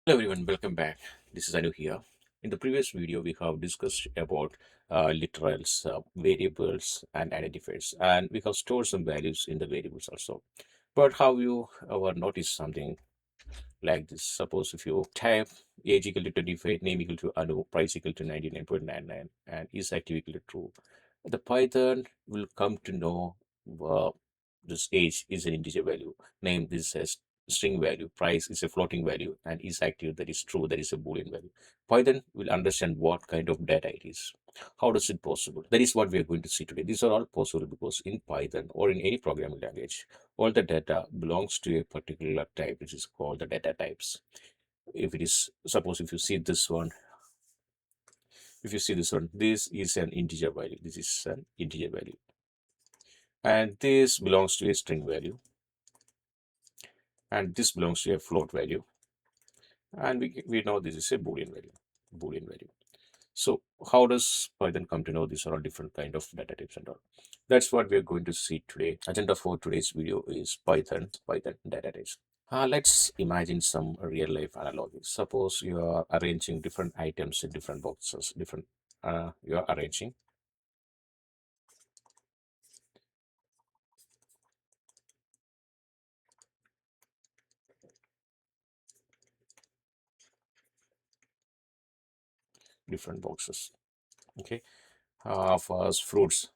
Hello everyone, welcome back. This is Anu here. In the previous video, we have discussed about literals, variables, and identifiers, and we have stored some values in the variables also. But have you ever noticed something like this? Suppose if you type age equal to 25, name equal to Anu, price equal to 99.99, and is active equal to true, the Python will come to know uh, this age is an integer value, name this as string value, price is a floating value, and is active, that is true, that is a Boolean value. Python will understand what kind of data it is. How does it possible? That is what we are going to see today. These are all possible because in Python or in any programming language, all the data belongs to a particular type, which is called the data types. If it is, suppose if you see this one, this is an integer value, this is an integer value, and this belongs to a string value, and this belongs to a float value, and we know this is a boolean value. So how does Python come to know these are all different kind of data types and all? That's what we're going to see today. Agenda for today's video is Python data types. Let's imagine some real life analogy. Suppose you are arranging different items in different boxes, you are arranging different boxes. Okay. First, fruits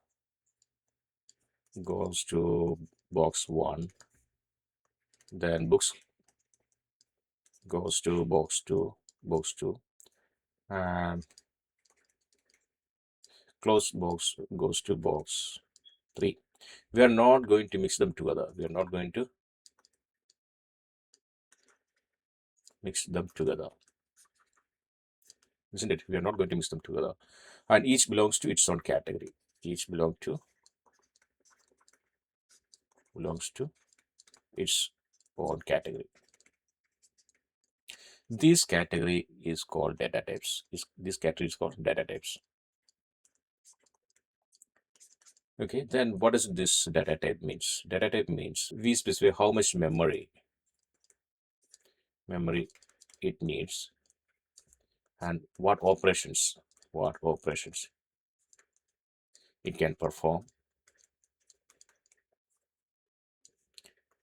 goes to box 1, then books goes to box 2, and closed box goes to box 3. We are not going to mix them together. We are not going to mix them together, isn't it? We are not going to mix them together. And each belongs to its own category. Each belongs to its own category. This category is called data types. This category is called data types. Okay, then what does this data type means? Data type means we specify how much memory it needs, and what operations it can perform,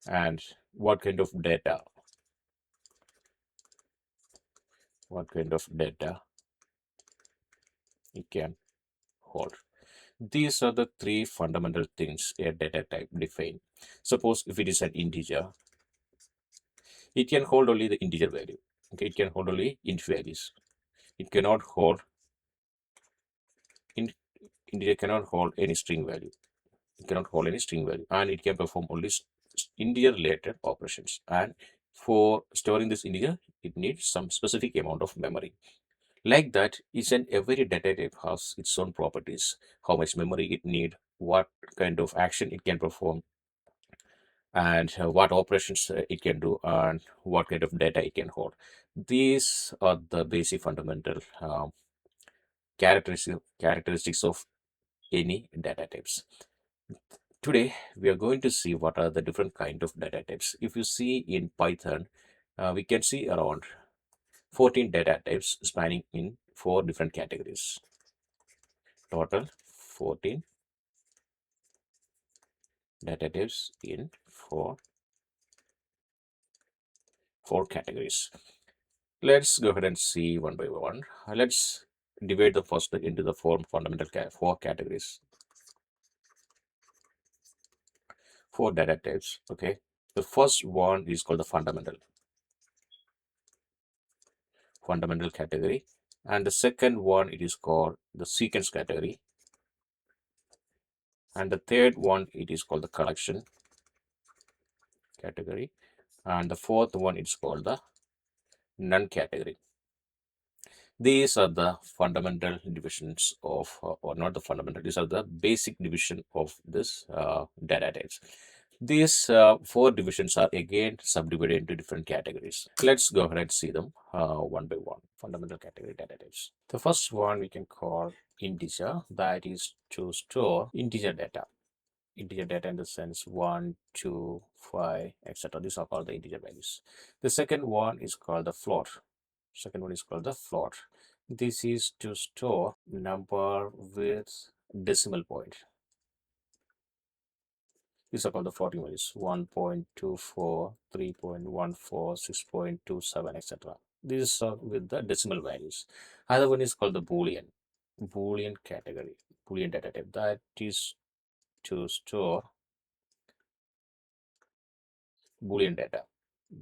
and what kind of data it can hold. These are the three fundamental things a data type define. Suppose if it is an integer, it can hold only the integer value. Okay, it can hold only int values. It cannot hold int integer cannot hold any string value. It cannot hold any string value, and it can perform only integer related operations. And for storing this integer, it needs some specific amount of memory. Like that, each and every data type has its own properties, how much memory it need, what kind of action it can perform, and what operations it can do, and what kind of data it can hold. These are the basic fundamental characteristics of any data types. Today, we are going to see what are the different kind of data types. If you see in Python, we can see around 14 data types spanning in 4 different categories. Total 14 data types in four categories. Let's go ahead and see one by one. Let's divide the first into the four categories, four data types. Okay, the first one is called the fundamental category, and the second one it is called the sequence category, and the third one it is called the collection category, and the fourth one it's called the none category. These are the fundamental divisions of, or not the fundamental, these are the basic division of this data types. These four divisions are again subdivided into different categories. Let's go ahead and see them one by one. Fundamental category data types. The first one we can call integer, that is to store integer data. Integer data in the sense 1, 2, 5, etc. These are called the integer values. The second one is called the float. Second one is called the float. This is to store number with decimal point. These are called the floating values: 1.24, 3.14, 6.27, etc. These are with the decimal values. Other one is called the Boolean category, Boolean data type. That is to store Boolean data.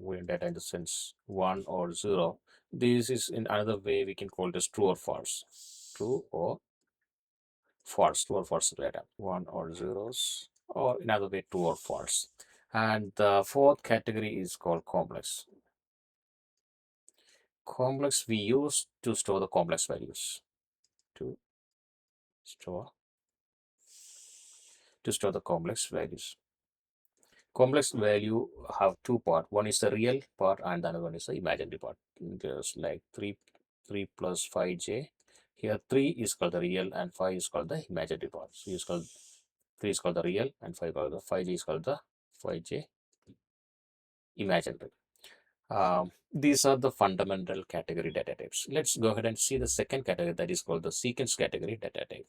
Boolean data in the sense 1 or 0. This is in another way we can call this true or false. True or false data. 1 or zeros, or in other way true or false. And the fourth category is called complex. Complex we use to store the complex values. To store the complex values. Complex value have two part. One is the real part and the other one is the imaginary part. There's like 3 plus 5j. Here 3 is called the real and 5 is called the imaginary part. So is called 3 is called the real and 5j is called the 5j imaginary. These are the fundamental category data types. Let's go ahead and see the second category, that is called the sequence category data type.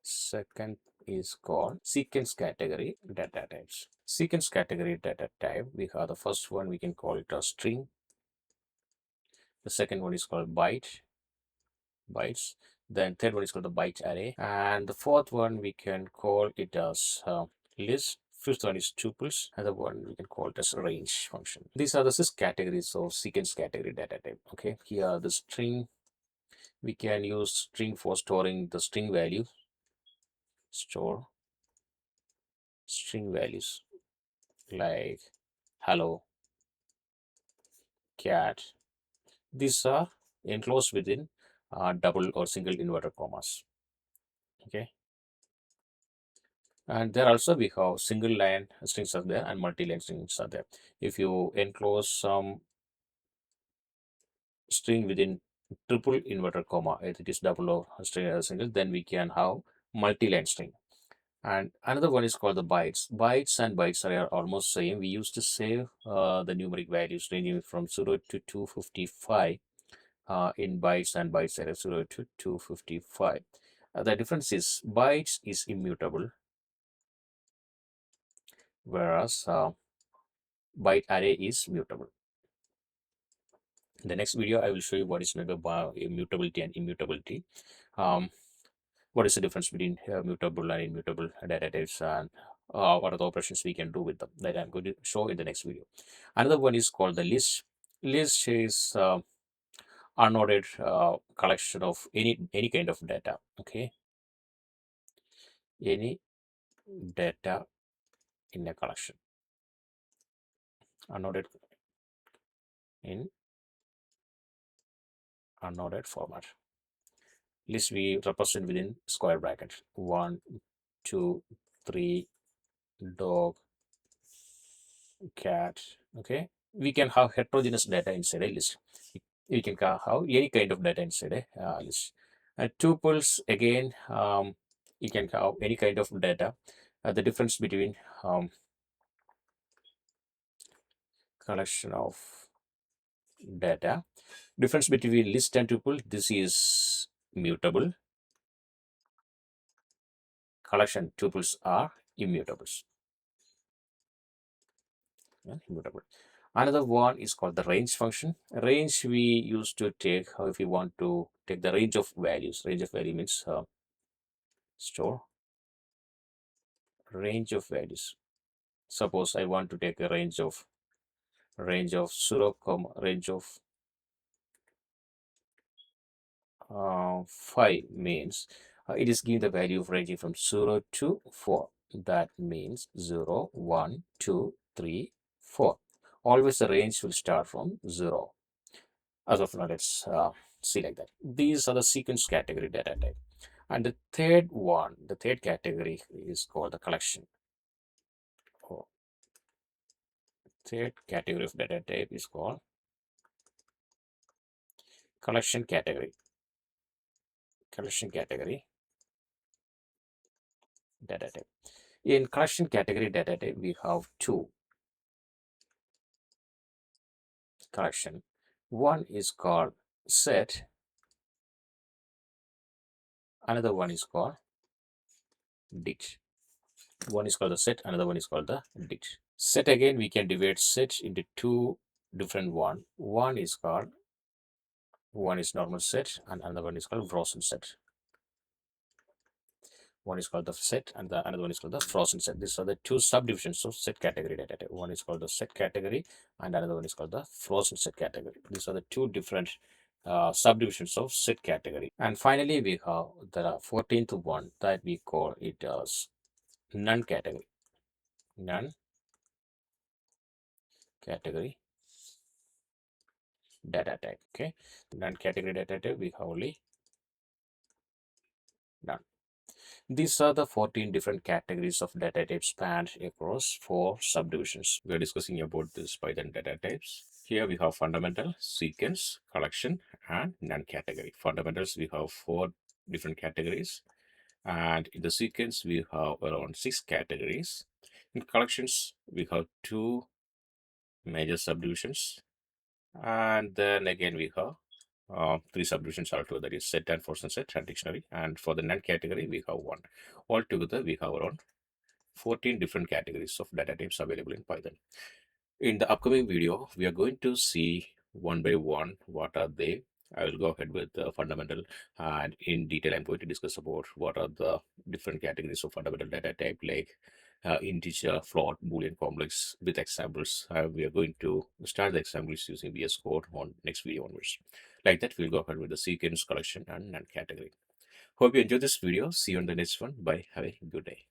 Second is called sequence category data types. Sequence category data type, we have the first one, we can call it a string. The second one is called bytes. Then third one is called the byte array. And the fourth one, we can call it as list. Fifth one is tuples. Another one we can call it as range function. These are the six categories of sequence category data type. Okay, here the string, we can use string for storing the string value. Store string values like hello, cat. These are enclosed within double or single inverted commas. Okay, and there also we have single line strings are there and multi-line strings are there. If you enclose some string within triple inverted comma, if it is double or single, then we can have multi-line string. And another one is called the bytes. Bytes and bytes are almost same. We used to save the numeric values ranging from 0 to 255 in bytes, and bytes are 0 to 255. The difference is bytes is immutable, whereas byte array is mutable. In the next video, I will show you what is meant by immutability and immutability. What is the difference between mutable and immutable data types, and what are the operations we can do with them, that I'm going to show in the next video. Another one is called the list. List is unordered collection of any kind of data. Okay, any data in a collection, unordered in unordered format. List we represent within square bracket: 1, 2, 3, dog, cat. Okay, we can have heterogeneous data inside a list. We can have any kind of data inside a list. And tuples, again, you can have any kind of data. The difference between collection of data, difference between list and tuple, this is mutable. Collection tuples are immutables. Immutable. Another one is called the range function. Range we used to take if we want to take the range of values. Range of value means store range of values. Suppose I want to take a range of 0, range of 5 means it is giving the value of ranging from 0 to 4. That means 0, 1, 2, 3, 4. Always the range will start from 0. As of now, let's see like that. These are the sequence category data type. And the third category is called the collection. Oh, third category of data type is called collection category. Collection category data type. In collection category data type, we have two collection. One is called set, another one is called dict. One is called the set, another one is called the dict. Set, again, we can divide set into two different one. One is normal set and another one is called frozenset. One is called the set and the another one is called the frozenset. These are the two subdivisions of set category data type. One is called the set category and another one is called the frozenset category. These are the two different subdivisions of set category. And finally, we have the 14th one that we call it as none category. None category data type. Okay, none category data type, we have only none. These are the 14 different categories of data types spanned across 4 subdivisions. We are discussing about this Python data types. Here we have fundamental, sequence, collection, and non-category. Fundamentals, we have 4 different categories, and in the sequence we have around 6 categories. In collections, we have 2 major subdivisions, and then again we have 3 subdivisions altogether, that is set and frozenset and dictionary, and for the non-category we have 1. Altogether we have around 14 different categories of data types available in Python. In the upcoming video, we are going to see one by one what are they. I will go ahead with the fundamental, and in detail I'm going to discuss about what are the different categories of fundamental data type, like integer, float, Boolean, complex, with examples. We are going to start the examples using VS Code on next video onwards. Like that, we'll go ahead with the sequence, collection, and non-category. Hope you enjoyed this video. See you on the next one. Bye. Have a good day.